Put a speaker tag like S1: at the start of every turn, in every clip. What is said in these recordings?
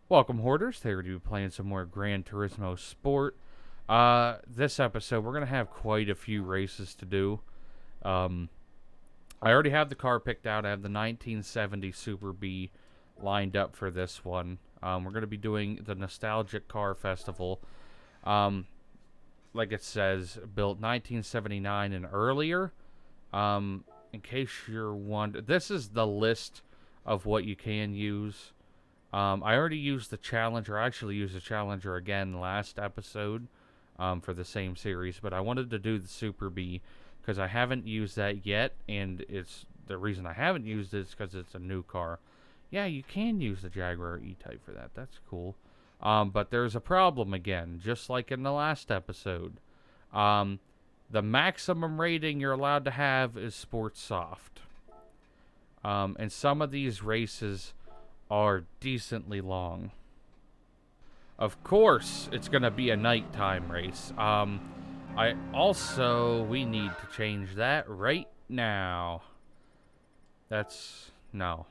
S1: Welcome, Hoarders. Today we're going to be playing some more Gran Turismo Sport. This episode, we're going to have quite a few races to do. I already have the car picked out. I have the 1970 Super B lined up for this one. We're going to be doing the Nostalgic Car Festival. Like it says, built 1979 and earlier. In case you're wondering, this is the list of what you can use. I already used the Challenger. I actually used the Challenger again last episode for the same series, but I wanted to do the Super B because I haven't used that yet, and it's the reason I haven't used it is because it's a new car. Yeah, you can use the Jaguar E-Type for that. That's cool. But there's a problem again, just like in the last episode. The maximum rating you're allowed to have is Sports Soft. And some of these races are decently long. Of course, it's going to be a nighttime race. We need to change that right now. No.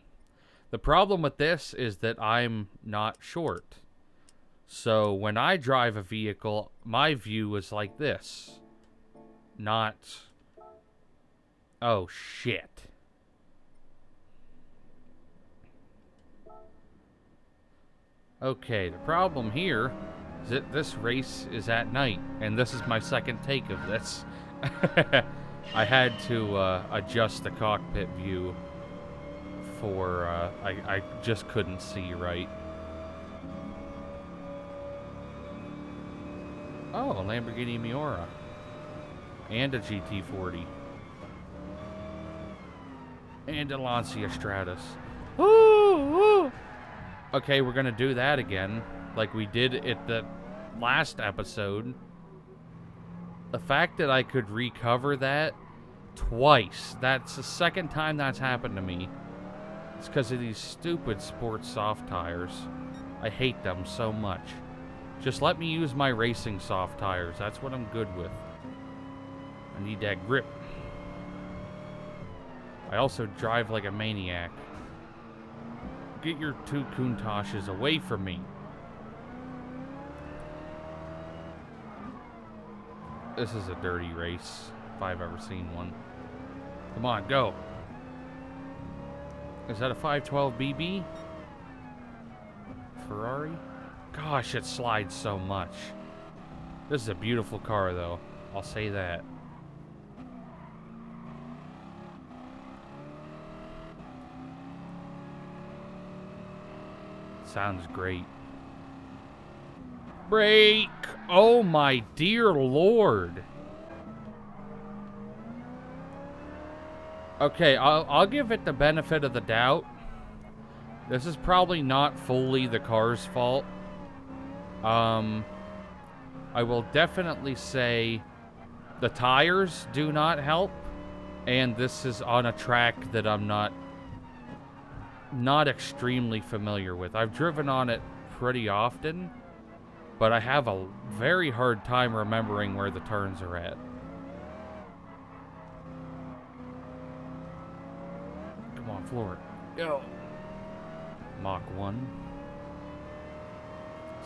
S1: The problem with this is that I'm not short. So when I drive a vehicle, my view is like this. Not... Oh, shit. Okay, the problem here is that this race is at night, and this is my second take of this. I had to adjust the cockpit view for, I just couldn't see right. Oh, a Lamborghini Miura. And a GT40. And a Lancia Stratus. Woo! Okay, we're gonna do that again, like we did at the last episode. The fact that I could recover that twice, that's the second time that's happened to me. It's because of these stupid Sports Soft tires. I hate them so much. Just let me use my racing soft tires. That's what I'm good with. I need that grip. I also drive like a maniac. Get your two Countachs away from me. This is a dirty race, if I've ever seen one. Come on, go. Is that a 512 BB? Ferrari? Gosh, it slides so much. This is a beautiful car, though. I'll say that. Sounds great. Brake! Oh my dear Lord. Okay, I'll give it the benefit of the doubt. This is probably not fully the car's fault. I will definitely say the tires do not help. And this is on a track that I'm not extremely familiar with. I've driven on it pretty often, but I have a very hard time remembering where the turns are at. Come on, floor it. Go. Mach 1.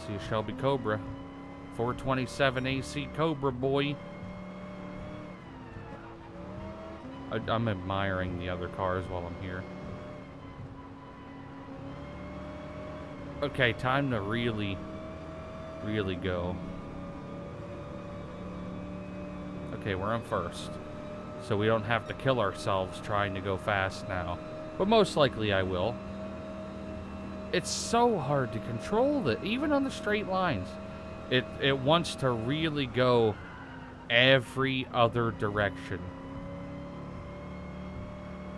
S1: See a Shelby Cobra. 427 AC Cobra, boy. I'm admiring the other cars while I'm here. Okay, time to really go. Okay, we're on first. So we don't have to kill ourselves trying to go fast now. But most likely I will. It's so hard to control it, even on the straight lines. It wants to really go every other direction.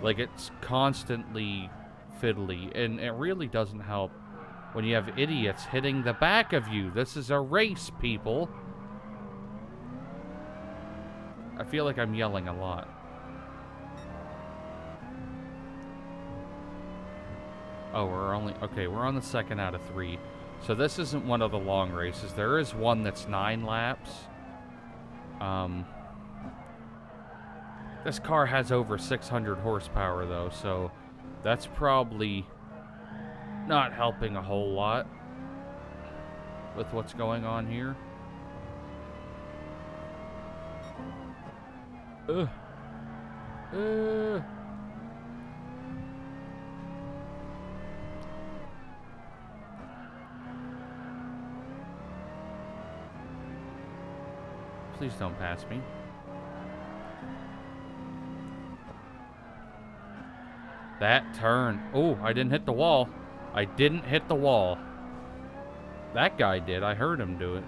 S1: Like, it's constantly fiddly, and it really doesn't help when you have idiots hitting the back of you. This is a race, people. I feel like I'm yelling a lot. Oh, we're on the second out of 3. So this isn't one of the long races. There is one that's 9 laps. This car has over 600 horsepower, though, so that's probably not helping a whole lot with what's going on here. Ugh. Please don't pass me. That turn. Oh, I didn't hit the wall. I didn't hit the wall. That guy did. I heard him do it.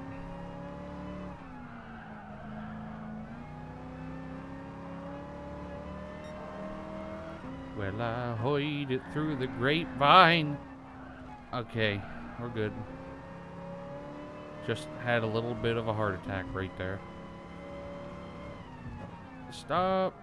S1: Well, I heard it through the grapevine. Okay, we're good. Just had a little bit of a heart attack right there. Stop.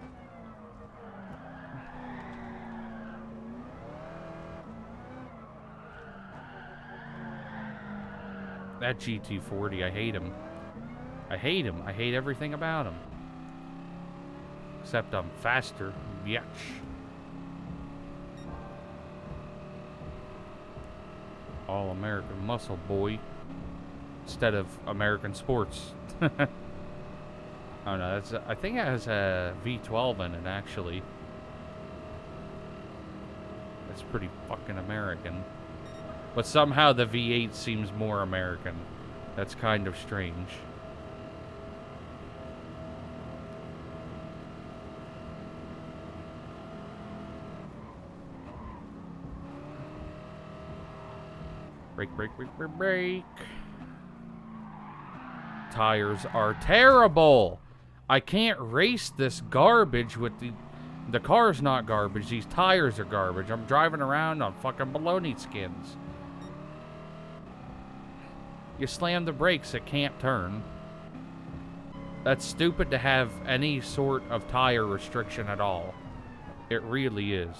S1: That GT40, I hate him. I hate him. I hate everything about him. Except I'm faster. Yatch. All-American muscle boy. Instead of American sports. Oh no, that's I think it has a V12 in it, actually. That's pretty fucking American. But somehow the V8 seems more American. That's kind of strange. Brake, brake, brake, brake, brake. Tires are terrible. I can't race this garbage with the car's not garbage. These tires are garbage. I'm driving around on fucking bologna skins. You slam the brakes, it can't turn. That's stupid to have any sort of tire restriction at all. It really is.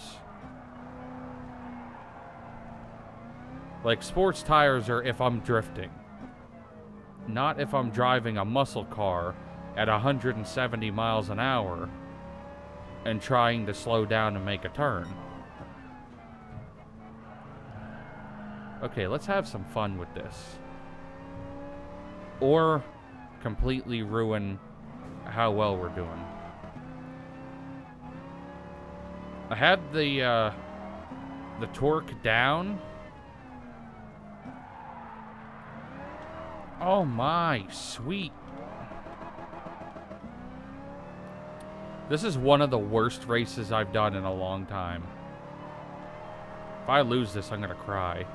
S1: Like, sports tires are if I'm drifting. Not if I'm driving a muscle car at 170 miles an hour and trying to slow down and make a turn. Okay, let's have some fun with this. Or completely ruin how well we're doing. I had the torque down. Oh my, sweet. This is one of the worst races I've done in a long time. If I lose this, I'm gonna cry.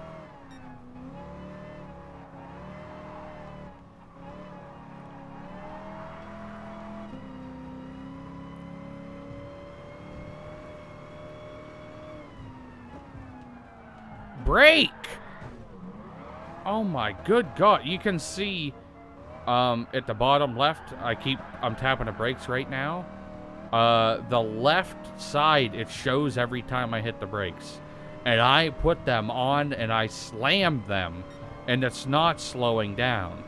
S1: Brake! Oh my good God, you can see at the bottom left, I'm tapping the brakes right now. The left side, it shows every time I hit the brakes. And I put them on and I slammed them, and it's not slowing down.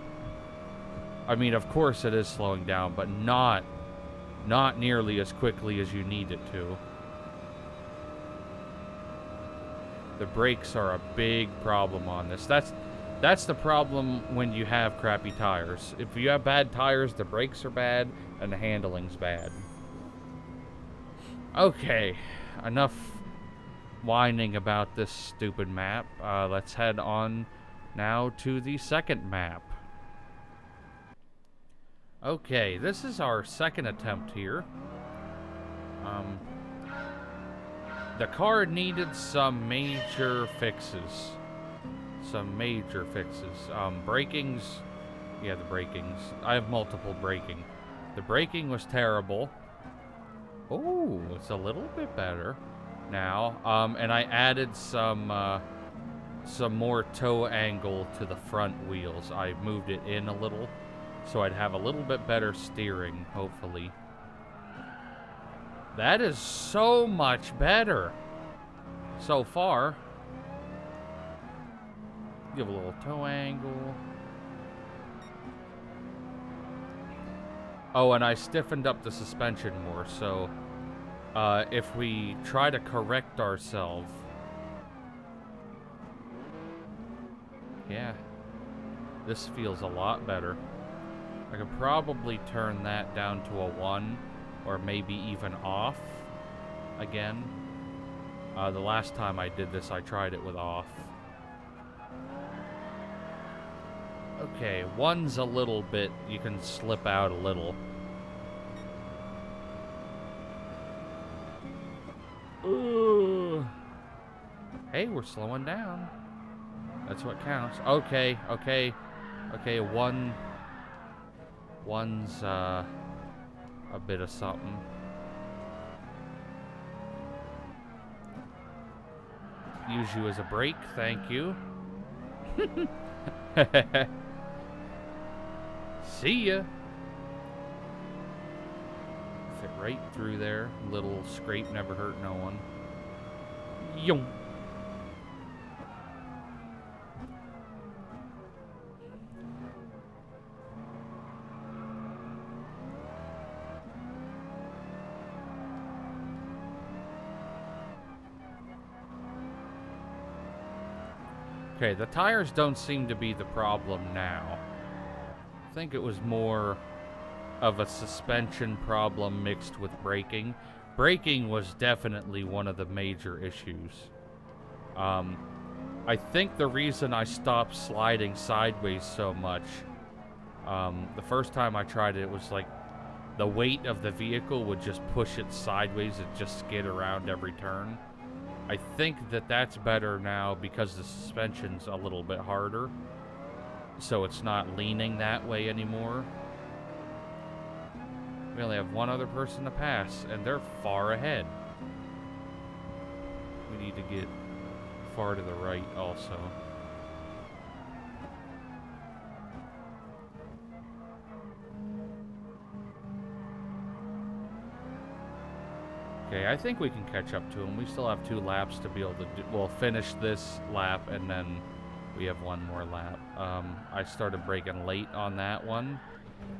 S1: I mean, of course it is slowing down, but not nearly as quickly as you need it to. The brakes are a big problem on this. That's the problem when you have crappy tires. If you have bad tires, the brakes are bad and the handling's bad. Okay, enough whining about this stupid map. Let's head on now to the second map. Okay, this is our second attempt here. The car needed some major fixes. Brakings. Yeah, the brakings. I have multiple braking. The braking was terrible. Oh, it's a little bit better now. And I added some more toe angle to the front wheels. I moved it in a little, so I'd have a little bit better steering, hopefully. That is so much better so far. Give a little toe angle. Oh, and I stiffened up the suspension more, so if we try to correct ourselves... Yeah. This feels a lot better. I could probably turn that down to a 1, or maybe even off again. The last time I did this, I tried it with off. Okay, 1's a little bit, you can slip out a little. Ooh. Hey, we're slowing down. That's what counts. Okay, okay. Okay, 1's a bit of something. Use you as a brake, thank you. See ya. Fit right through there. Little scrape never hurt no one. Yum. Okay, the tires don't seem to be the problem now. I think it was more of a suspension problem mixed with braking. Braking was definitely one of the major issues. I think the reason I stopped sliding sideways so much, the first time I tried it, it was like the weight of the vehicle would just push it sideways and just skid around every turn. I think that that's better now because the suspension's a little bit harder, so it's not leaning that way anymore. We only have one other person to pass, and they're far ahead. We need to get far to the right also. Okay, I think we can catch up to him. We still have 2 laps to be able to do. We'll finish this lap, and then we have 1 more lap. I started braking late on that one.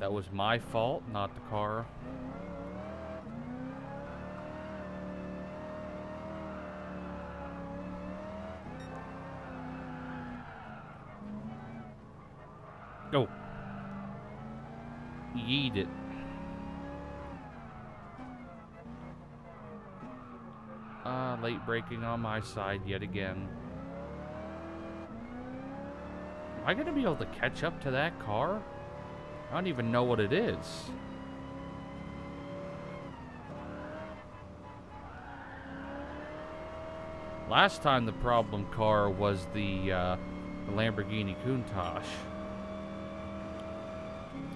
S1: That was my fault, not the car. Go. Yeet it. Late braking on my side yet again. Am I gonna be able to catch up to that car? I don't even know what it is. Last time the problem car was the Lamborghini Countach.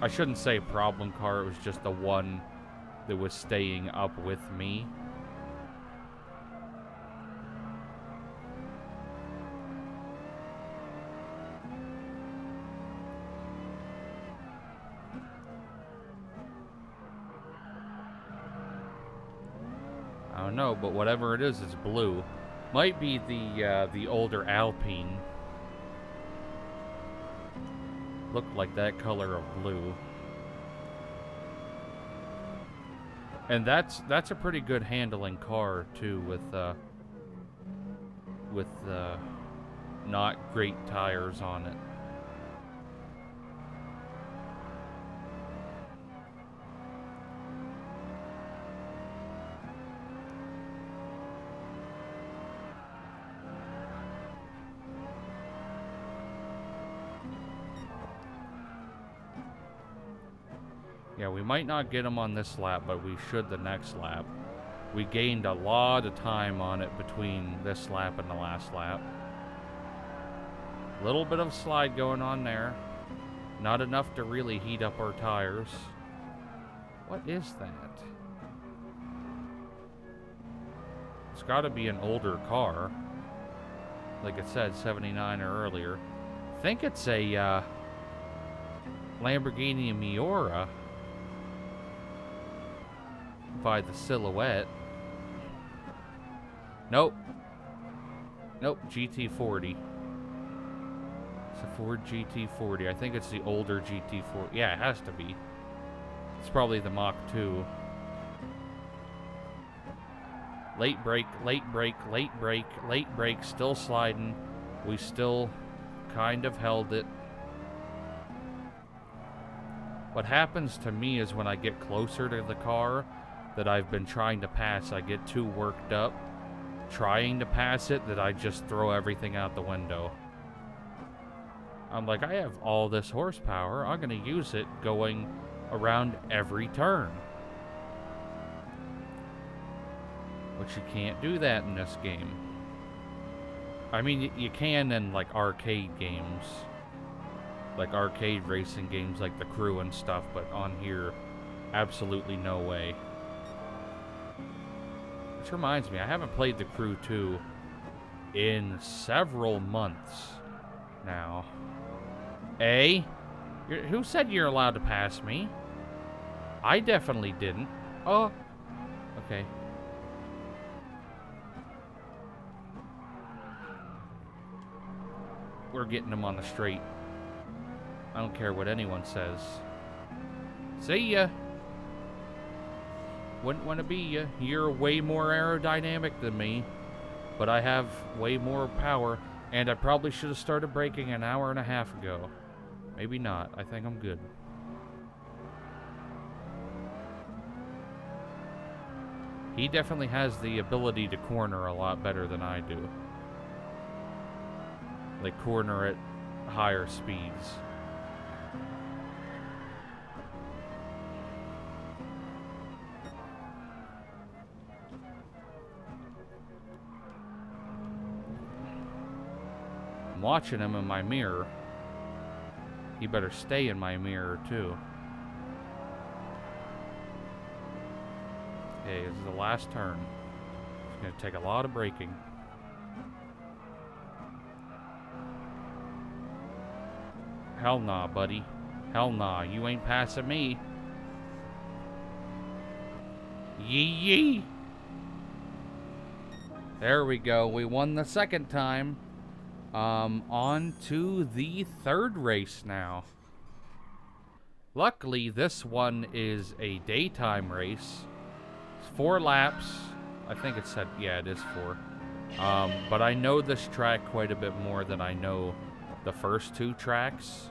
S1: I shouldn't say problem car, it was just the one that was staying up with me. I don't know, but whatever it is, it's blue. Might be the older Alpine. Looked like that color of blue. And that's a pretty good handling car too, with not great tires on it. Yeah, we might not get him on this lap, but we should the next lap. We gained a lot of time on it between this lap and the last lap. A little bit of slide going on there. Not enough to really heat up our tires. What is that? It's got to be an older car. Like it said, 79 or earlier. I think it's a Lamborghini Miura. By the silhouette. Nope. Nope, GT40. It's a Ford GT40. I think it's the older GT40. Yeah, it has to be. It's probably the Mach 2. Late break, late break, late break, late break. Still sliding. We still kind of held it. What happens to me is when I get closer to the car that I've been trying to pass, I get too worked up trying to pass it that I just throw everything out the window. I'm like, I have all this horsepower. I'm going to use it going around every turn. But you can't do that in this game. I mean, you can in, like, arcade games. Like, arcade racing games like The Crew and stuff. But on here, absolutely no way. Which reminds me, I haven't played The Crew 2 in several months now. Who said you're allowed to pass me? I definitely didn't. Oh, okay. We're getting them on the straight. I don't care what anyone says. See ya. Wouldn't want to be ya. You're way more aerodynamic than me, but I have way more power, and I probably should have started braking an hour and a half ago. Maybe not. I think I'm good. He definitely has the ability to corner a lot better than I do. Like, corner at higher speeds. I'm watching him in my mirror. He better stay in my mirror, too. Okay, this is the last turn. It's going to take a lot of braking. Hell nah, buddy. Hell nah, you ain't passing me. Yee yee! There we go, we won the second time. On to the third race now. Luckily, this one is a daytime race. It's 4 laps. I think it said, yeah, it is 4. But I know this track quite a bit more than I know the first 2 tracks.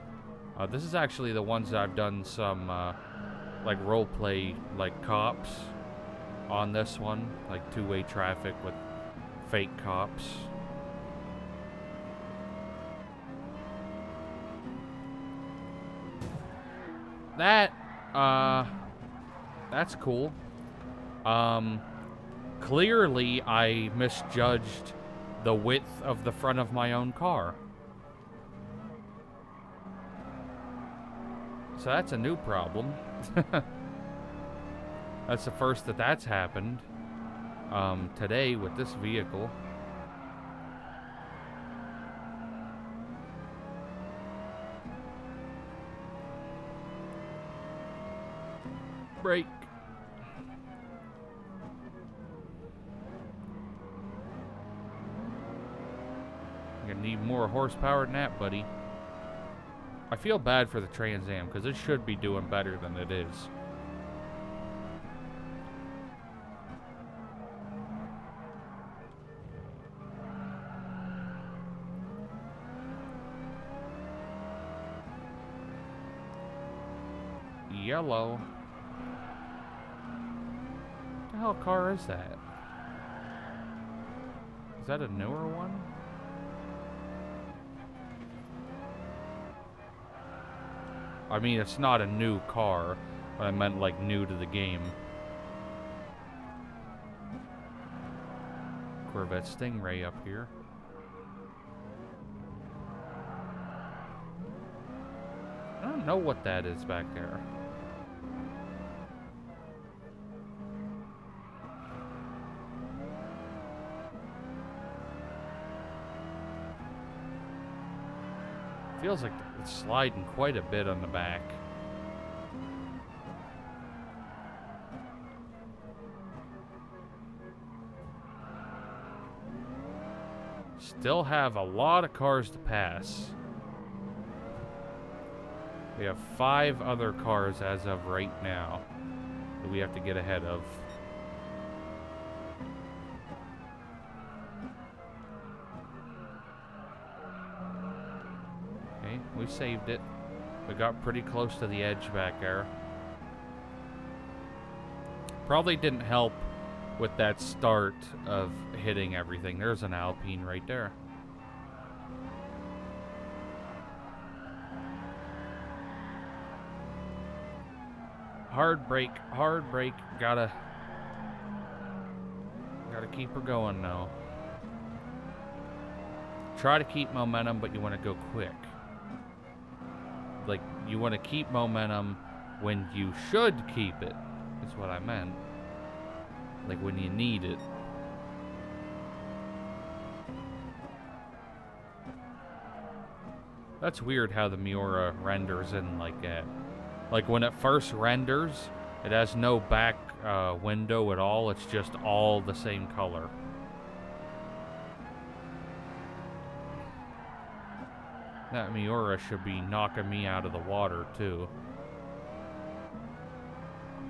S1: This is actually the ones that I've done some, like, roleplay, like, cops on this one. Like, two-way traffic with fake cops. That's cool. Clearly I misjudged the width of the front of my own car. So that's a new problem. That's the first that's happened today with this vehicle. Brake. You're gonna need more horsepower than that, buddy. I feel bad for the Trans Am because it should be doing better than it is. Yellow. What the hell car is that? Is that a newer one? I mean, it's not a new car, but I meant like new to the game. Corvette Stingray up here. I don't know what that is back there. Feels like it's sliding quite a bit on the back. Still have a lot of cars to pass. We have 5 other cars as of right now that we have to get ahead of. Okay, we saved it. We got pretty close to the edge back there. Probably didn't help with that start of hitting everything. There's an Alpine right there. Hard brake, hard brake. Gotta keep her going now. Try to keep momentum, but you want to go quick. Like, you want to keep momentum when you should keep it, is what I meant. Like, when you need it. That's weird how the Miura renders in like that. Like, when it first renders, it has no back window at all. It's just all the same color. That Miura should be knocking me out of the water, too.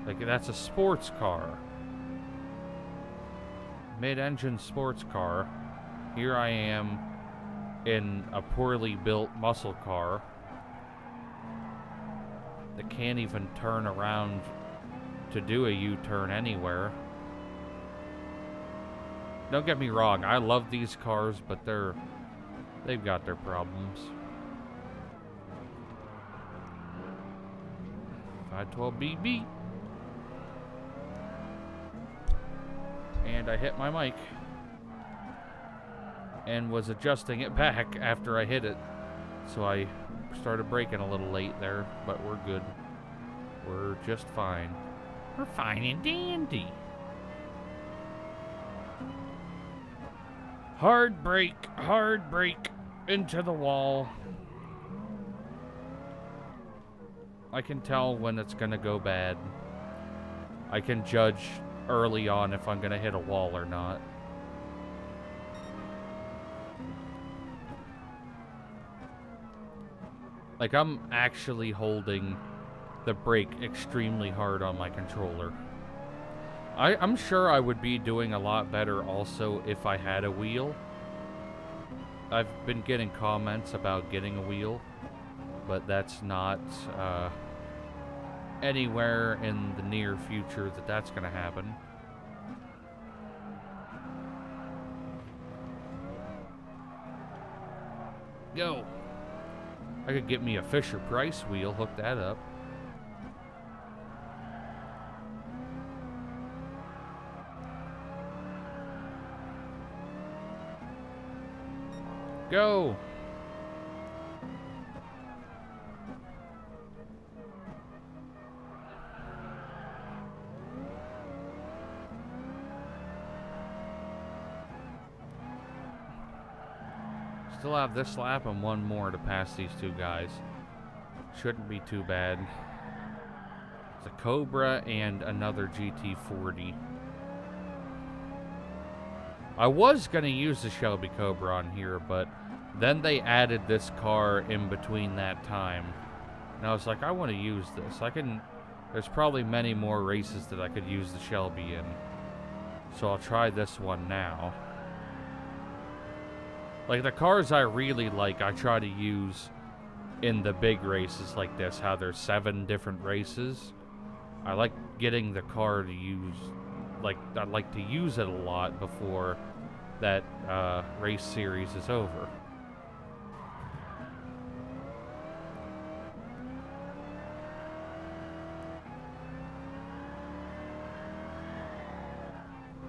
S1: Like, that's a sports car. Mid-engine sports car. Here I am in a poorly built muscle car that can't even turn around to do a U-turn anywhere. Don't get me wrong, I love these cars, but they've got their problems. 512BB. And I hit my mic. And was adjusting it back after I hit it. So I started braking a little late there, but we're good. We're just fine. We're fine and dandy. Hard brake into the wall. I can tell when it's gonna go bad. I can judge early on if I'm gonna hit a wall or not. Like, I'm actually holding the brake extremely hard on my controller. I'm sure I would be doing a lot better also if I had a wheel. I've been getting comments about getting a wheel, but that's not anywhere in the near future that's going to happen. Go. I could get me a Fisher-Price wheel, hook that up. Go. Still have this lap and one more to pass these two guys. Shouldn't be too bad. It's a Cobra and another GT40. I was going to use the Shelby Cobra on here, but then they added this car in between that time. And I was like, I want to use this. There's probably many more races that I could use the Shelby in. So I'll try this one now. Like, the cars I really like, I try to use in the big races like this, how there's 7 different races. I like getting the car to use, like, I'd like to use it a lot before that race series is over.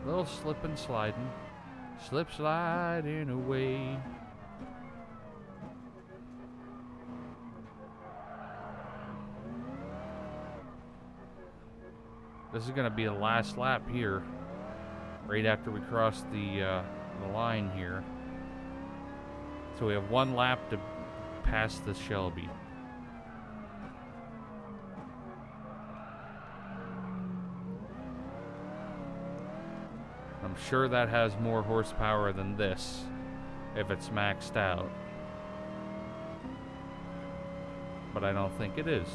S1: Little slip and sliding. Slip sliding away. This is going to be the last lap here. Right after we cross the line here. So we have one lap to pass the Shelby. I'm sure that has more horsepower than this, if it's maxed out. but I don't think it is.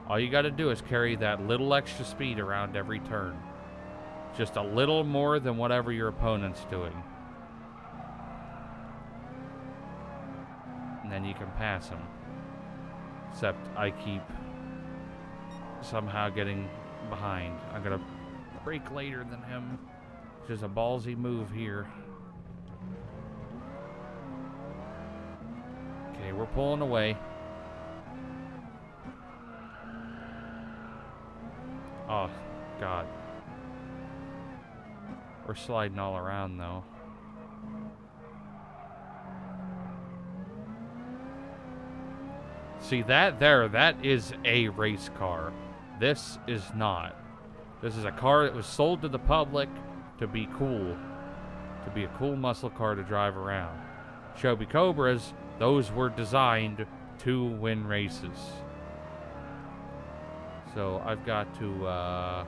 S1: All you got to do is carry that little extra speed around every turn. Just a little more than whatever your opponent's doing. And then you can pass him. Except I keep somehow getting behind. I'm going to brake later than him. Which is a ballsy move here. Okay, we're pulling away. Oh, God. We're sliding all around, though. See, that is a race car. This is not. This is a car that was sold to the public to be cool. To be a cool muscle car to drive around. Shelby Cobras, those were designed to win races. So I've got to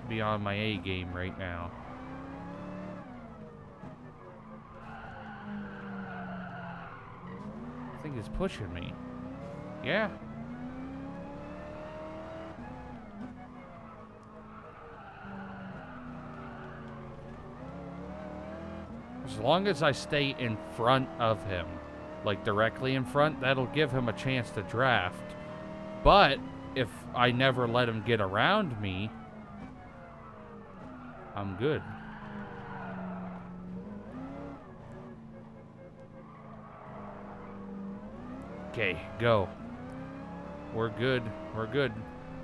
S1: be on my A game right now. I think he's pushing me. Yeah. As long as I stay in front of him, like directly in front, that'll give him a chance to draft. But if I never let him get around me, I'm good. Okay, go. We're good. We're good.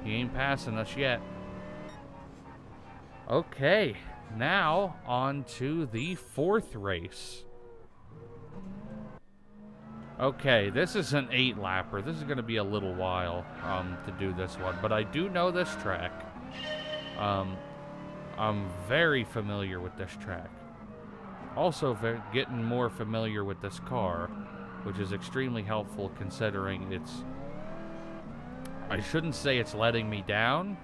S1: He ain't passing us yet. Okay, now on to the fourth race. Okay, this is an 8-lapper. This is going to be a little while to do this one, but I do know this track. I'm very familiar with this track. Also, getting more familiar with this car, which is extremely helpful considering it's... I shouldn't say it's letting me down,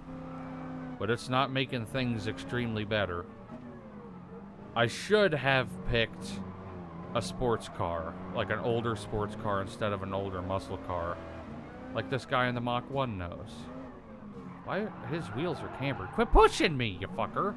S1: but it's not making things extremely better. I should have picked a sports car, like an older sports car instead of an older muscle car, like this guy in the Mach 1 knows. Why his wheels are cambered? Quit pushing me, you fucker!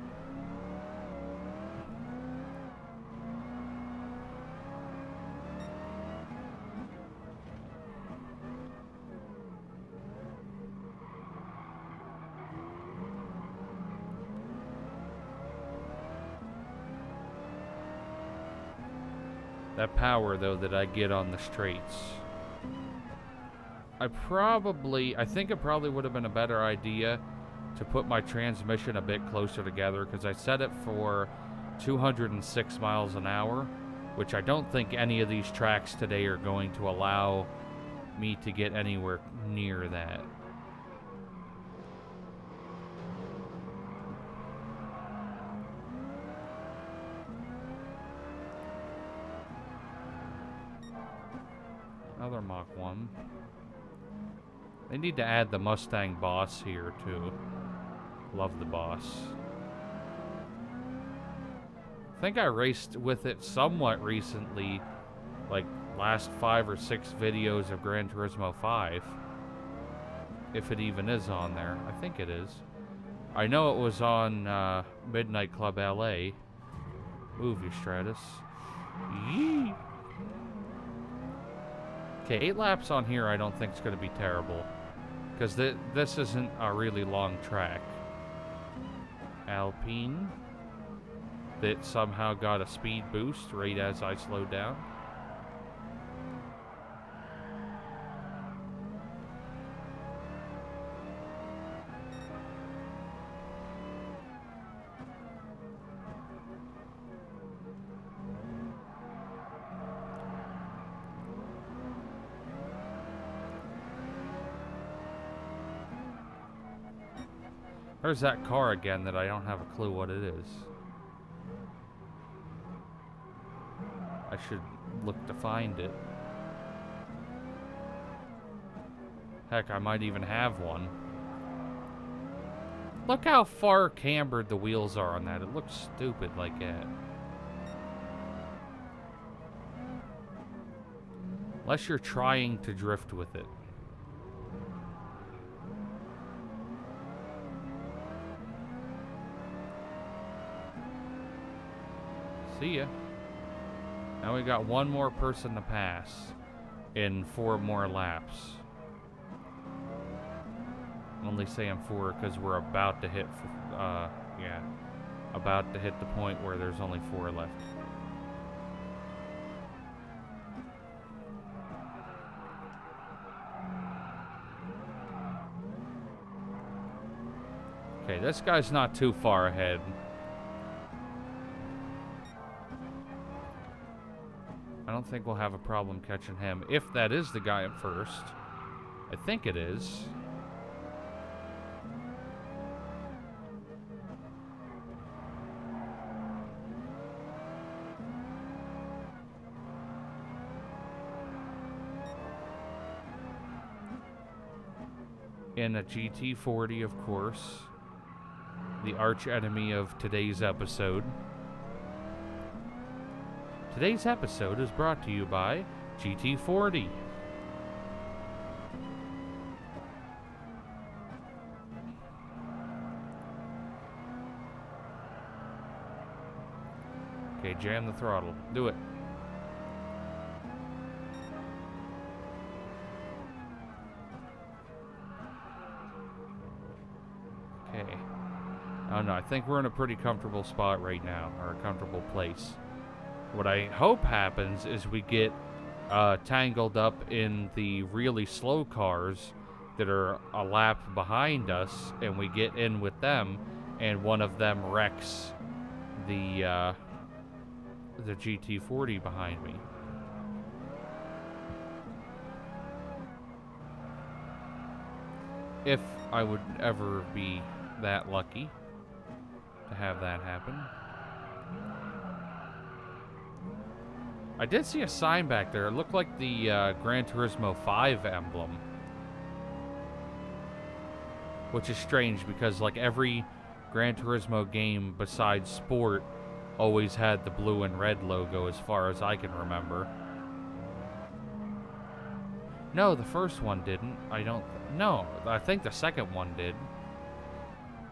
S1: That power, though, that I get on the straights. I think it probably would have been a better idea to put my transmission a bit closer together, because I set it for 206 miles an hour, which I don't think any of these tracks today are going to allow me to get anywhere near that. Another Mach 1. They need to add the Mustang Boss here, too. Love the Boss. I think I raced with it somewhat recently, like last 5 or 6 videos of Gran Turismo 5. If it even is on there. I think it is. I know it was on Midnight Club LA. Move, you Stratus. Yee! Okay, 8 laps on here I don't think is going to be terrible. Because this isn't a really long track. Alpine. That somehow got a speed boost right as I slowed down. There's that car again that I don't have a clue what it is. I should look to find it. Heck, I might even have one. Look how far cambered the wheels are on that. It looks stupid like that. Unless you're trying to drift with it. See ya. Now we got one more person to pass in 4 more laps. I'm only saying 4 because we're about to hit, about to hit the point where there's only 4 left. Okay, this guy's not too far ahead. I don't think we'll have a problem catching him. If that is the guy at first. I think it is. In a GT40, of course. The arch enemy of today's episode. Today's episode is brought to you by GT40. Okay, jam the throttle. Do it. Okay. I don't know, I think we're in a pretty comfortable spot right now, or a comfortable place. What I hope happens is we get tangled up in the really slow cars that are a lap behind us, and we get in with them, and one of them wrecks the GT40 behind me. If I would ever be that lucky to have that happen. I did see a sign back there. It looked like the Gran Turismo 5 emblem. Which is strange because like every Gran Turismo game besides Sport always had the blue and red logo as far as I can remember. No, the first one didn't. No, I think the second one did.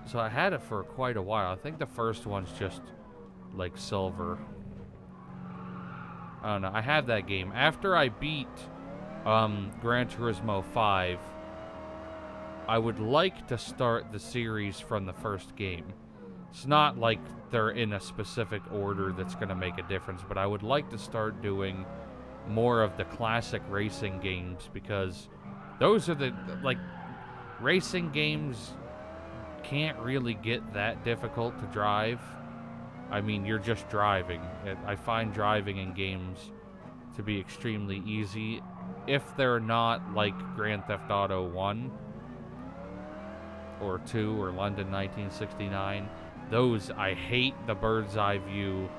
S1: So I had it for quite a while. I think the first one's just like silver. I don't know. I have that game. After I beat Gran Turismo 5, I would like to start the series from the first game. It's not like they're in a specific order that's going to make a difference, but I would like to start doing more of the classic racing games because those are the, like, racing games can't really get that difficult to drive. I mean, you're just driving. I find driving in games to be extremely easy if they're not like Grand Theft Auto 1 or 2 or London 1969. Those, I hate the bird's eye view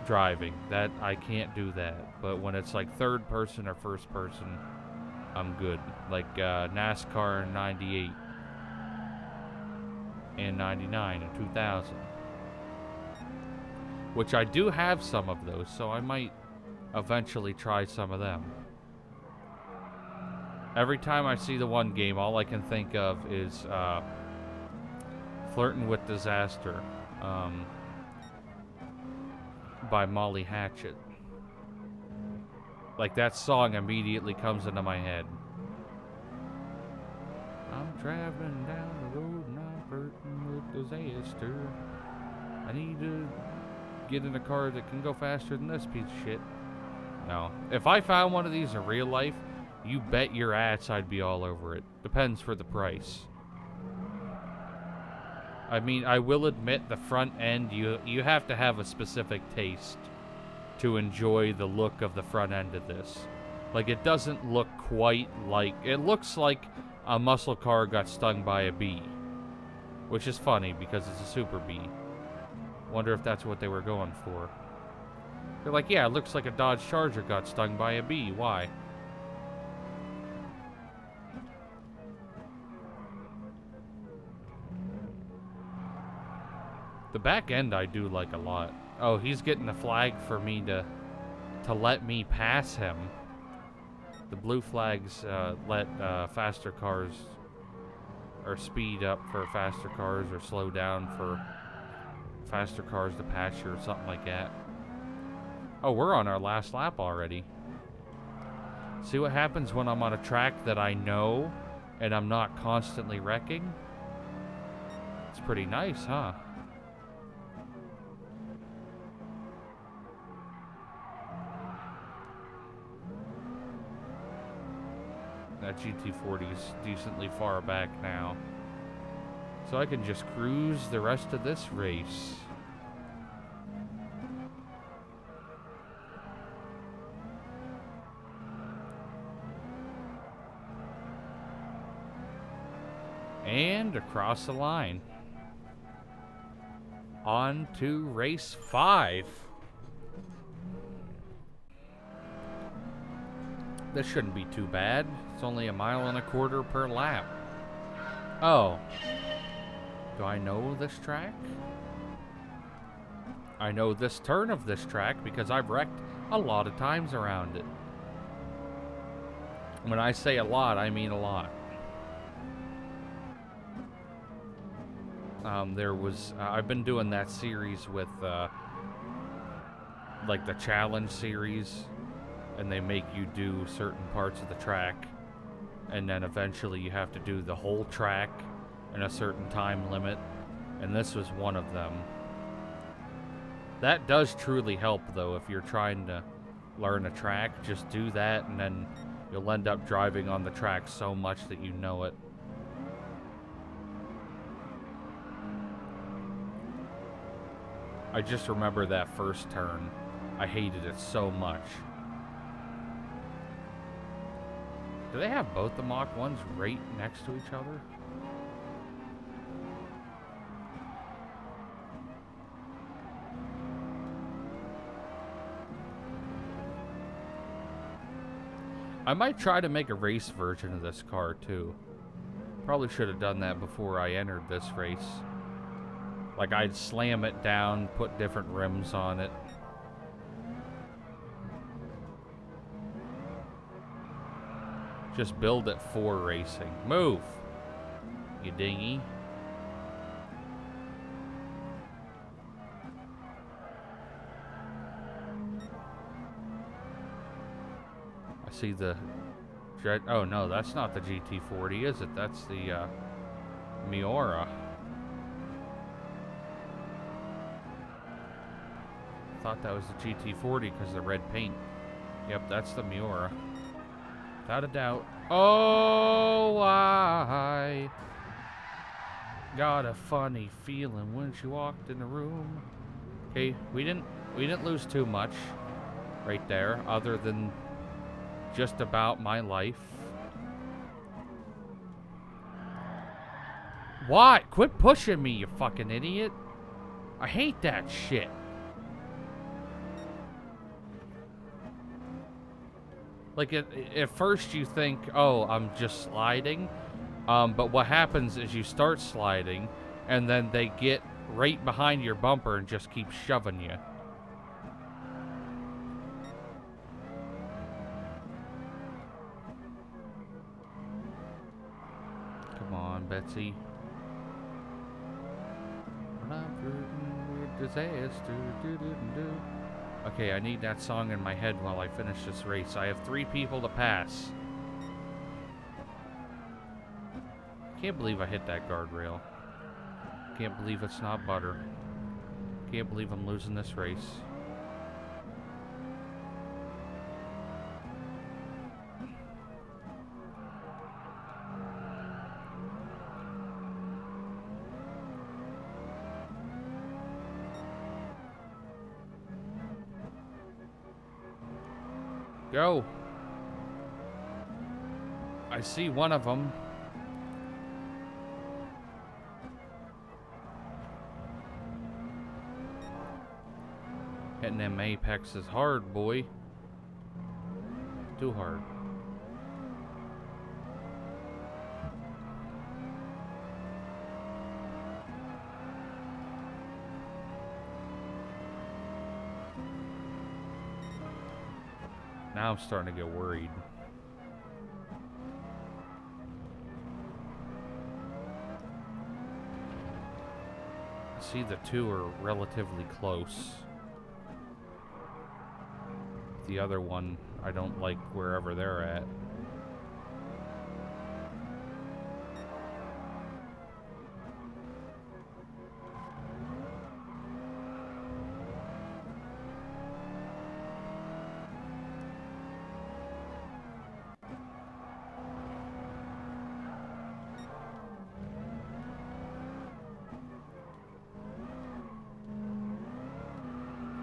S1: driving. That, I can't do that. But when it's like third person or first person, I'm good. Like NASCAR in 98 and 99 and 2000. Which I do have some of those, so I might eventually try some of them. Every time I see the one game, all I can think of is Flirtin' with Disaster by Molly Hatchet. Like, that song immediately comes into my head. I'm traveling down the road and I'm flirting with disaster. I need to get in a car that can go faster than this piece of shit. No. If I found one of these in real life, you bet your ass I'd be all over it. Depends for the price. I mean, I will admit the front end, you have to have a specific taste to enjoy the look of the front end of this. Like, it doesn't look quite like... It looks like a muscle car got stung by a bee. Which is funny, because it's a super bee. Wonder if that's what they were going for. They're like, yeah, it looks like a Dodge Charger got stung by a bee. Why? The back end I do like a lot. Oh, he's getting a flag for me to let me pass him. The blue flags let faster cars, or speed up for faster cars, or slow down for faster cars to pass you, or something like that. Oh, we're on our last lap already. See what happens when I'm on a track that I know and I'm not constantly wrecking? It's pretty nice, huh? That GT40 is decently far back now. So I can just cruise the rest of this race. And across the line. On to race 5. This shouldn't be too bad. It's only 1.25 miles per lap. Oh. Do I know this track? I know this turn of this track because I've wrecked a lot of times around it. When I say a lot, I mean a lot. I've been doing that series with, like the challenge series, and they make you do certain parts of the track, and then eventually you have to do the whole track in a certain time limit, and this was one of them. That does truly help, though, if you're trying to learn a track. Just do that, and then you'll end up driving on the track so much that you know it. I just remember that first turn. I hated it so much. Do they have both the Mach 1s right next to each other? I might try to make a race version of this car too. Probably should have done that before I entered this race. Like, I'd slam it down, put different rims on it. Just build it for racing. Move, you dingy. I see the... Oh no, that's not the GT40, is it? That's the Miura. Thought that was the GT40 because of the red paint. Yep, that's the Miura. Without a doubt. Oh, I got a funny feeling when she walked in the room. Okay, we didn't lose too much right there, other than just about my life. What? Quit pushing me, you fucking idiot. I hate that shit. Like, at first you think, oh, I'm just sliding. But what happens is you start sliding, and then they get right behind your bumper and just keep shoving you. Come on, Betsy. Disaster. Okay, I need that song in my head while I finish this race. I have 3 people to pass. Can't believe I hit that guardrail. Can't believe it's not butter. Can't believe I'm losing this race. Go. I see one of them. Hitting them apex is hard, boy. Too hard. Now I'm starting to get worried. See, the two are relatively close. The other one, I don't like wherever they're at.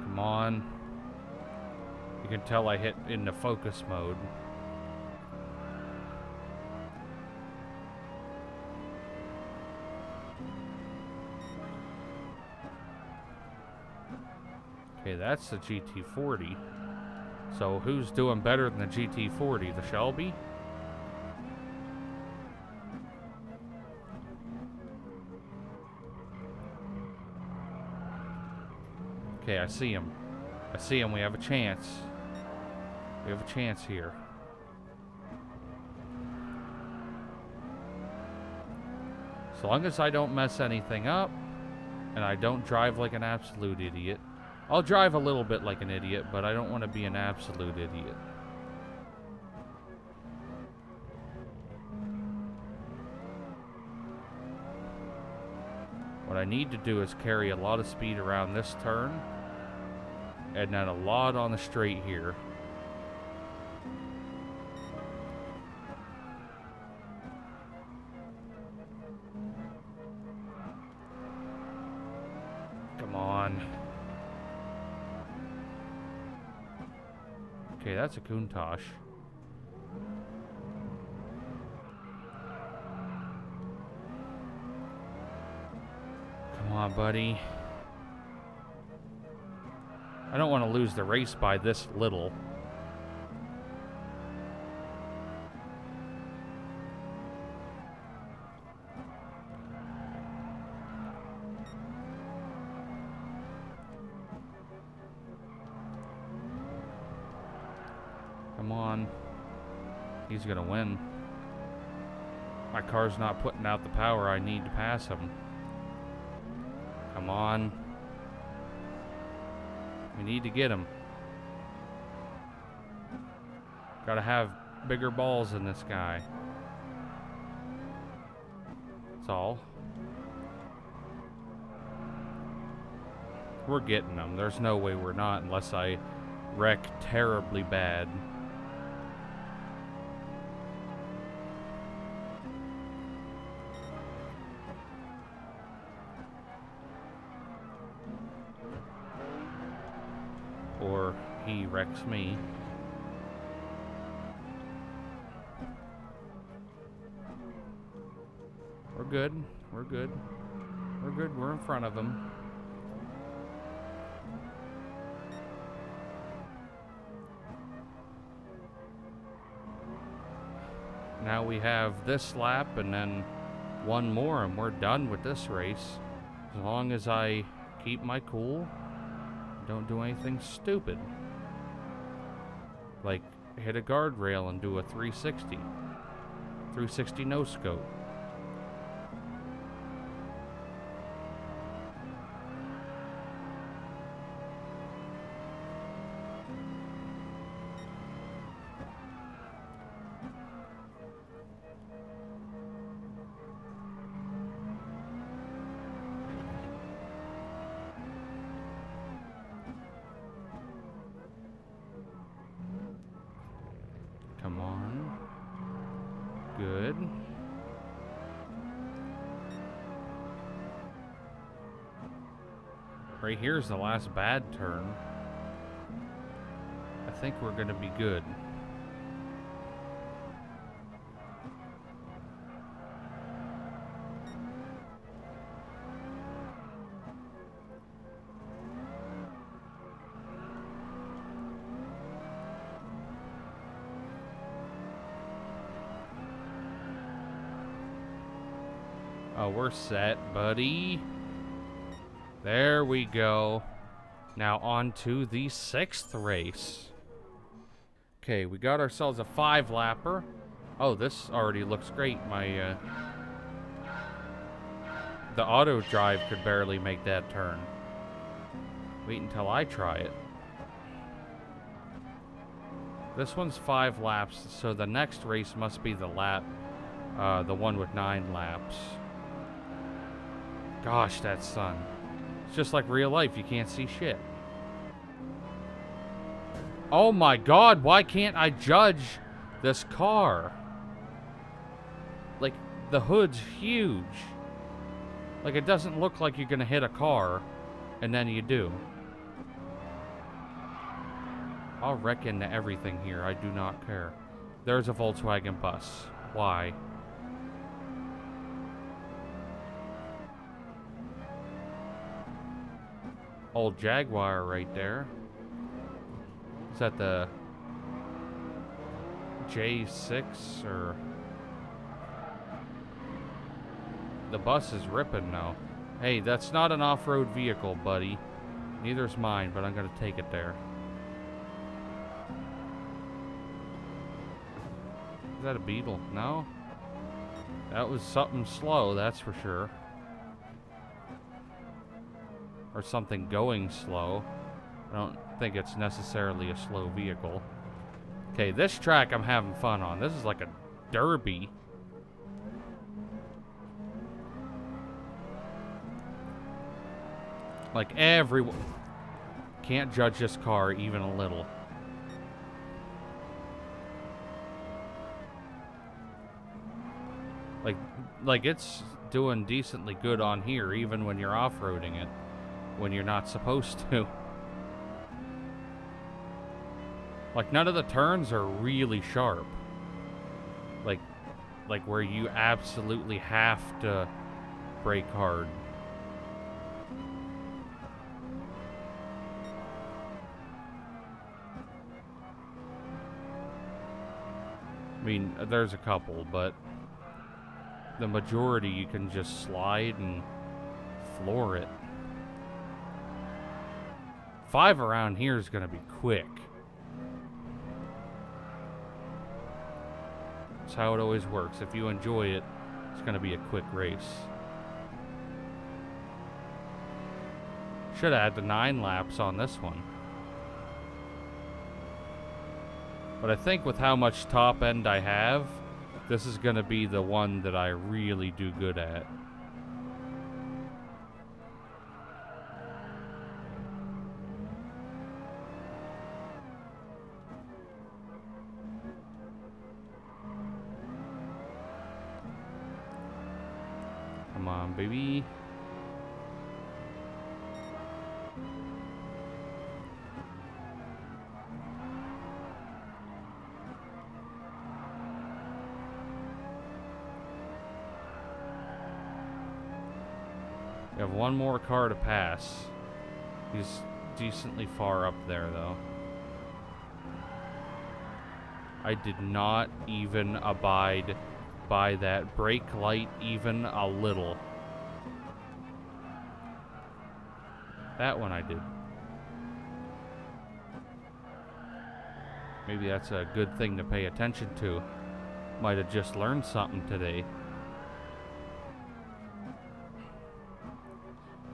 S1: Come on. You can tell I hit into focus mode. Okay, that's the GT40. So who's doing better than the GT40? The Shelby? Okay, I see him. I see him. We have a chance. We have a chance here. So long as I don't mess anything up, and I don't drive like an absolute idiot. I'll drive a little bit like an idiot, but I don't want to be an absolute idiot. What I need to do is carry a lot of speed around this turn, and then a lot on the straight here. Come on. Okay, that's a Countach. Come on, buddy. I don't want to lose the race by this little. Come on. He's gonna win. My car's not putting out the power I need to pass him. Come on. We need to get him. Gotta have bigger balls than this guy. That's all. We're getting them. There's no way we're not unless I wreck terribly bad. Or he wrecks me. We're good. We're good. We're good. We're in front of him. Now we have this lap and then one more and we're done with this race. As long as I keep my cool, don't do anything stupid. Like hit a guardrail and do a 360. 360 no scope. Come on. Good. Right here's the last bad turn. I think we're gonna be good. Oh, we're set, buddy. There we go. Now on to the 6th race. Okay, we got ourselves a 5-lapper. Oh, this already looks great. My, the auto drive could barely make that turn. Wait until I try it. This one's 5 laps, so the next race must be the one with 9 laps. Gosh, that sun. It's just like real life, you can't see shit. Oh my god, why can't I judge this car? Like, the hood's huge. Like, it doesn't look like you're gonna hit a car, and then you do. I'll wreck into everything here, I do not care. There's a Volkswagen bus. Why? Old Jaguar right there. Is that the J6 or... The bus is ripping now. Hey, that's not an off-road vehicle, buddy. Neither's mine, but I'm gonna take it there. Is that a Beetle? No? That was something slow, that's for sure. Or something going slow. I don't think it's necessarily a slow vehicle. Okay, this track I'm having fun on. This is like a derby. Like everyone can't judge this car even a little. Like it's doing decently good on here, even when you're off-roading it, when you're not supposed to. Like none of the turns are really sharp. Like where you absolutely have to brake hard. I mean, there's a couple, but the majority you can just slide and floor it. 5 around here is gonna be quick. That's how it always works. If you enjoy it, it's gonna be a quick race. Should have had the 9 laps on this one. But I think with how much top end I have, this is gonna be the one that I really do good at. Come on, baby. You have one more car to pass. He's decently far up there, though. I did not even abide by that brake light even a little. That one I did. Maybe that's a good thing to pay attention to. Might have just learned something today.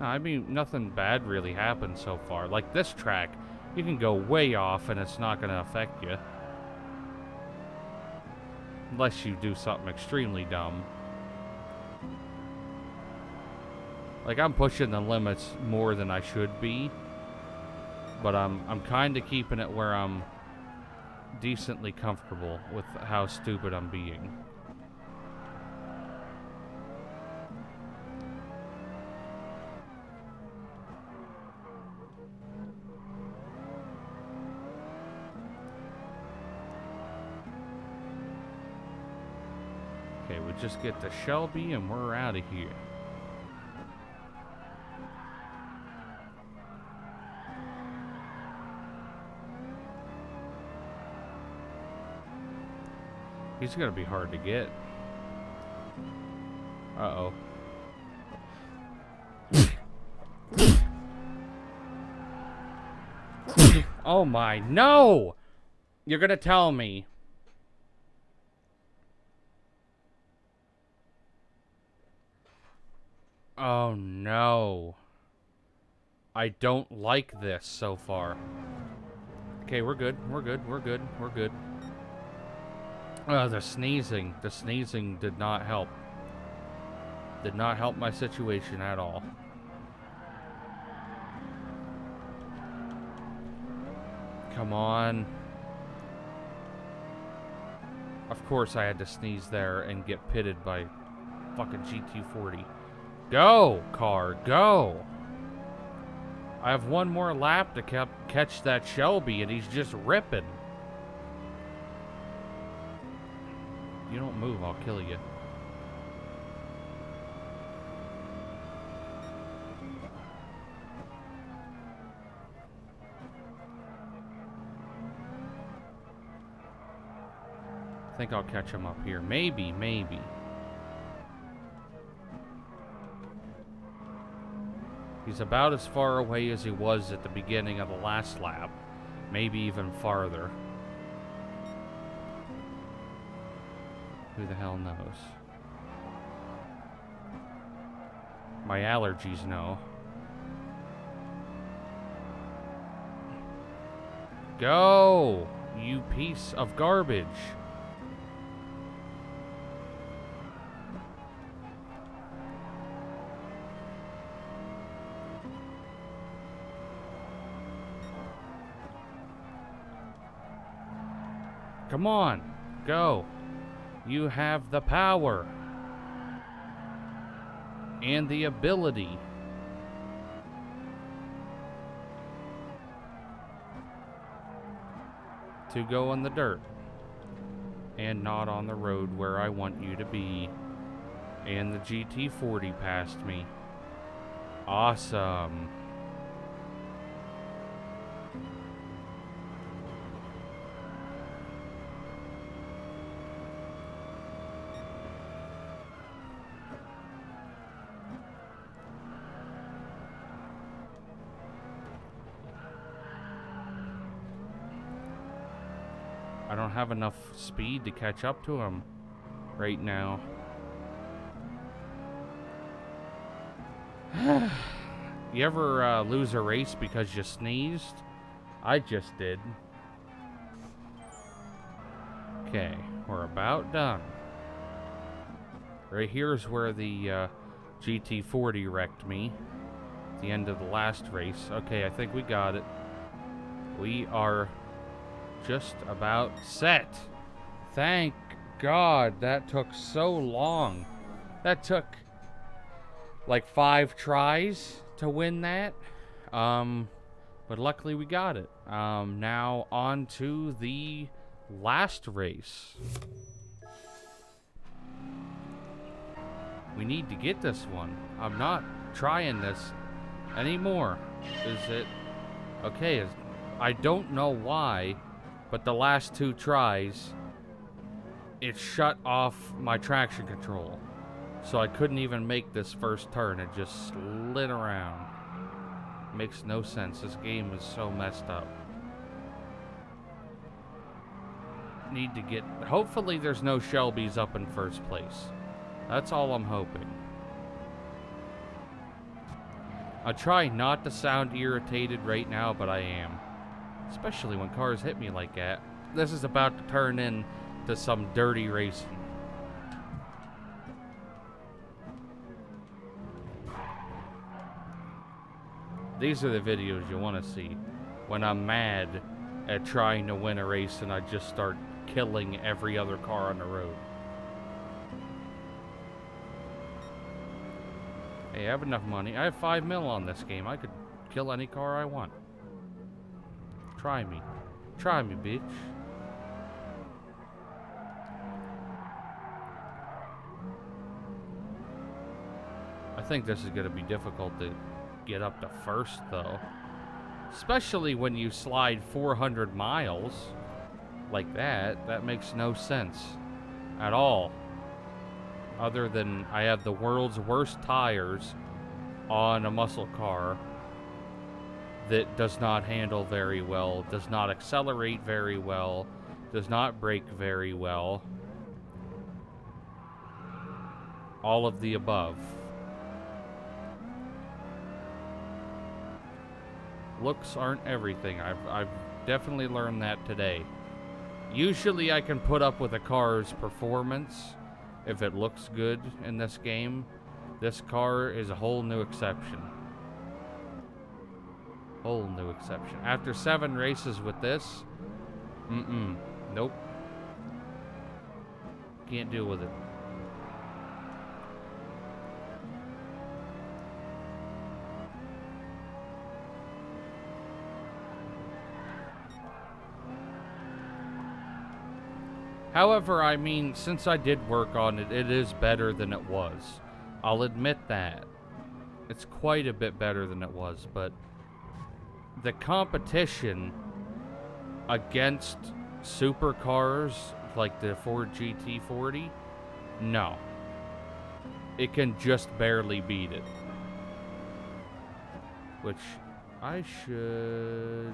S1: I mean, nothing bad really happened so far. Like this track, you can go way off and it's not going to affect you. Unless you do something extremely dumb. Like, I'm pushing the limits more than I should be. But I'm kind of keeping it where I'm decently comfortable with how stupid I'm being. Okay, we just get to Shelby and we're out of here. He's gonna be hard to get. Uh-oh. Oh my, no! You're gonna tell me. Oh no. I don't like this so far. Okay, we're good. We're good. We're good. We're good. The sneezing. The sneezing did not help. Did not help my situation at all. Come on. Of course I had to sneeze there and get pitted by fucking GT40. Go, car, go! I have one more lap to catch that Shelby, and he's just ripping. You don't move, I'll kill you. I think I'll catch him up here. Maybe, maybe. He's about as far away as he was at the beginning of the last lap. Maybe even farther. Who the hell knows? My allergies know. Go! You piece of garbage. Come on, go. You have the power and the ability to go on the dirt and not on the road where I want you to be. And the GT40 passed me. Awesome. I don't have enough speed to catch up to him right now. You ever lose a race because you sneezed? I just did. Okay, we're about done. Right here's where the GT40 wrecked me. At the end of the last race. Okay, I think we got it. We are just about set. Thank God, that took so long. That took like 5 tries to win that. But luckily we got it. Now on to the last race. We need to get this one. I'm not trying this anymore. Is it okay? I don't know why, but the last 2 tries, it shut off my traction control. So I couldn't even make this first turn. It just slid around. Makes no sense. This game is so messed up. Need to get... Hopefully there's no Shelbys up in first place. That's all I'm hoping. I try not to sound irritated right now, but I am. Especially when cars hit me like that. This is about to turn into some dirty racing. These are the videos you want to see. When I'm mad at trying to win a race and I just start killing every other car on the road. Hey, I have enough money. I have 5 mil on this game. I could kill any car I want. Try me. Try me, bitch. I think this is going to be difficult to get up to first, though. Especially when you slide 400 miles like that. That makes no sense at all. Other than I have the world's worst tires on a muscle car that does not handle very well, does not accelerate very well, Does not brake very well. All of the above. Looks aren't everything. I've definitely learned that today. Usually I can put up with a car's performance if it looks good in this game. This car is a whole new exception. Whole new exception. After 7 races with this, nope. Can't deal with it. However, I mean, since I did work on it, it is better than it was. I'll admit that. It's quite a bit better than it was, but the competition against supercars like the Ford GT40, no. It can just barely beat it. Which, I should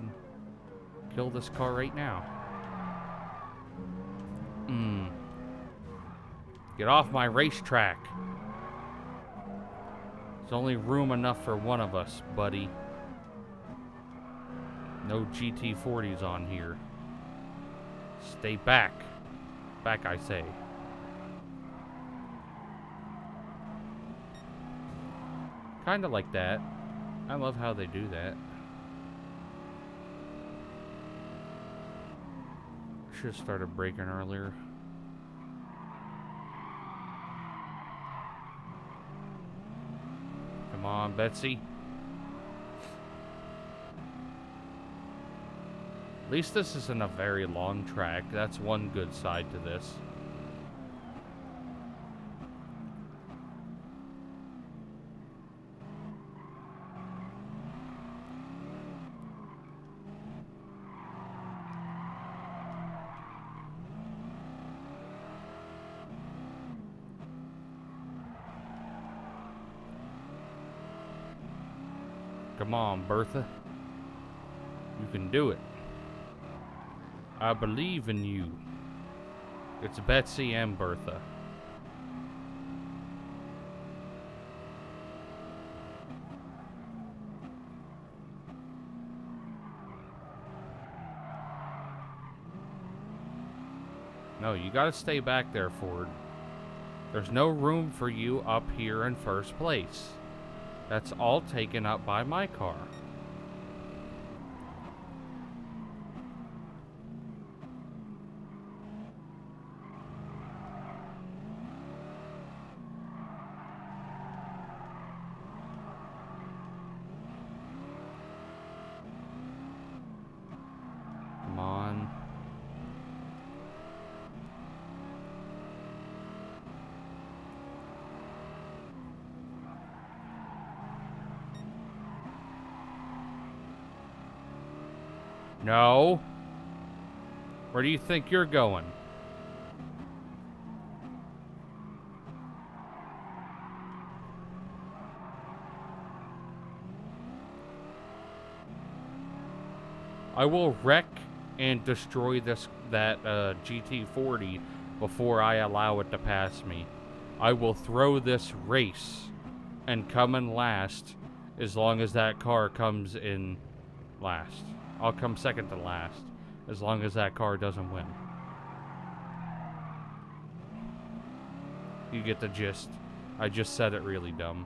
S1: kill this car right now. Get off my racetrack. There's only room enough for one of us, buddy. No GT40s on here. Stay back. Back, I say. Kinda like that. I love how they do that. Should have started braking earlier. Come on, Betsy. At least this isn't a very long track. That's one good side to this. Come on, Bertha. You can do it. I believe in you. It's Betsy and Bertha. No, you gotta stay back there, Ford. There's no room for you up here in first place. That's all taken up by my car. Come on. No. Where do you think you're going? I will wreck and destroy that GT40 before I allow it to pass me. I will throw this race and come in last as long as that car comes in last. I'll come second to last as long as that car doesn't win. You get the gist. I just said it really dumb.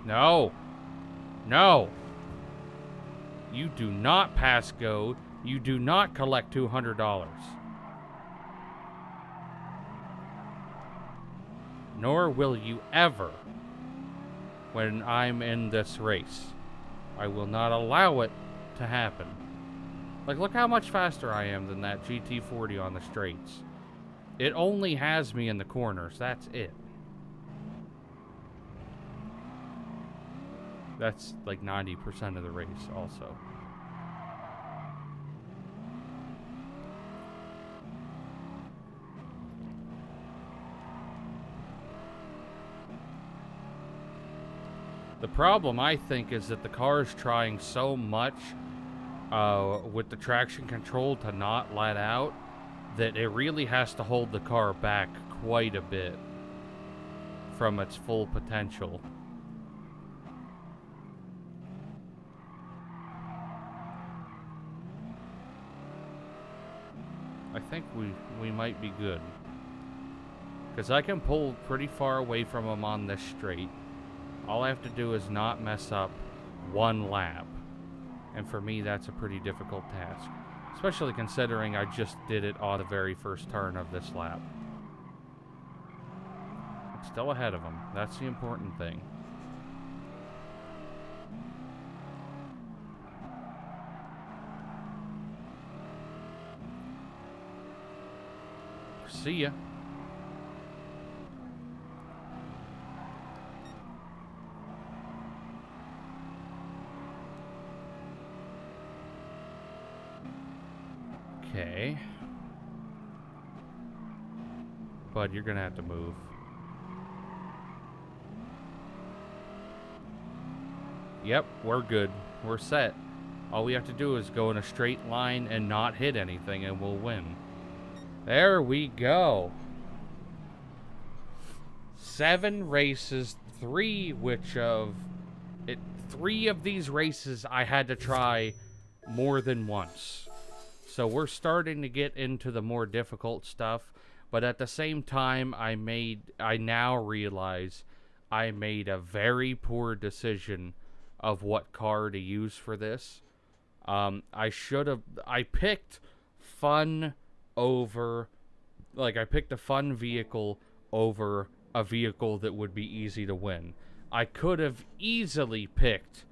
S1: No. No. You do not pass go. You do not collect $200. Nor will you ever when I'm in this race. I will not allow it to happen. Like, look how much faster I am than that GT40 on the straights. It only has me in the corners. That's it. That's like 90% of the race also. The problem, I think, is that the car is trying so much with the traction control to not let out that it really has to hold the car back quite a bit from its full potential. I think we might be good. Because I can pull pretty far away from him on this straight. All I have to do is not mess up one lap. And for me, that's a pretty difficult task. Especially considering I just did it on the very first turn of this lap. I'm still ahead of him. That's the important thing. See ya. Okay. Bud, you're gonna have to move. Yep, we're good. We're set. All we have to do is go in a straight line and not hit anything and we'll win. There we go. 7 races, 3 of these races I had to try more than once. So we're starting to get into the more difficult stuff, but at the same time I now realize I made a very poor decision of what car to use for this. I picked fun over, I picked a fun vehicle over a vehicle that would be easy to win. I could have easily picked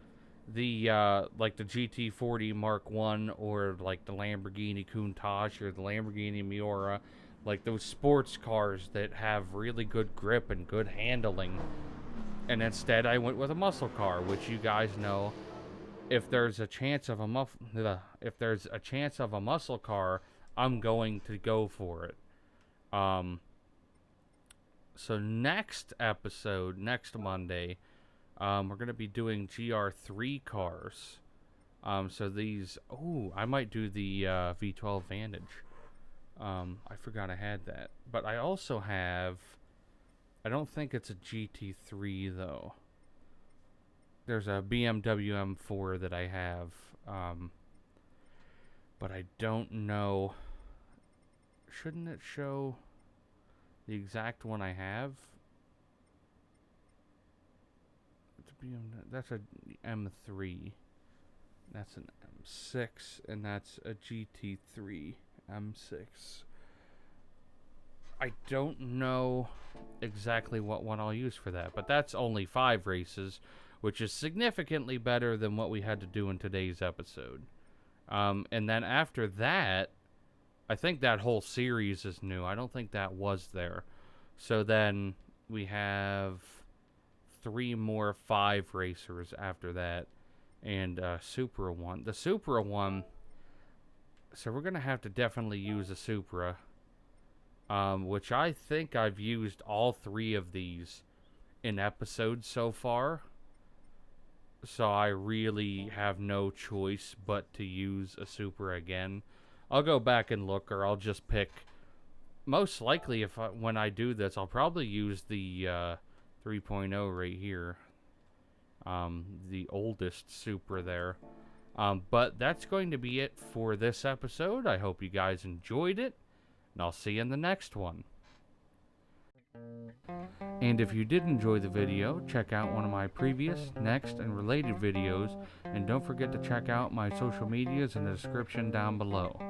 S1: the GT40 Mark 1 or like the Lamborghini Countach or the Lamborghini Miura, like those sports cars that have really good grip and good handling. And instead I went with a muscle car, which you guys know, if there's a chance of a muscle car, I'm going to go for it. So next episode, next Monday, we're going to be doing GR3 cars. So these, I might do the V12 Vantage. I forgot I had that. But I also have, I don't think it's a GT3 though. There's a BMW M4 that I have. But I don't know. Shouldn't it show the exact one I have? That's a M3. That's an M6, and that's a GT3 M6. I don't know exactly what one I'll use for that, but that's only 5 races, which is significantly better than what we had to do in today's episode. And then after that, I think that whole series is new. I don't think that was there. So then we have 3 more 5 racers after that, and Supra one. The Supra one, so we're going to have to definitely use a Supra, which I think I've used all 3 of these in episodes so far. So I really have no choice but to use a Supra again. I'll go back and look, or I'll just pick. Most likely, when I do this, I'll probably use the 3.0 right here. The oldest Supra there. But that's going to be it for this episode. I hope you guys enjoyed it, and I'll see you in the next one. And if you did enjoy the video, check out one of my previous, next, and related videos, and don't forget to check out my social medias in the description down below.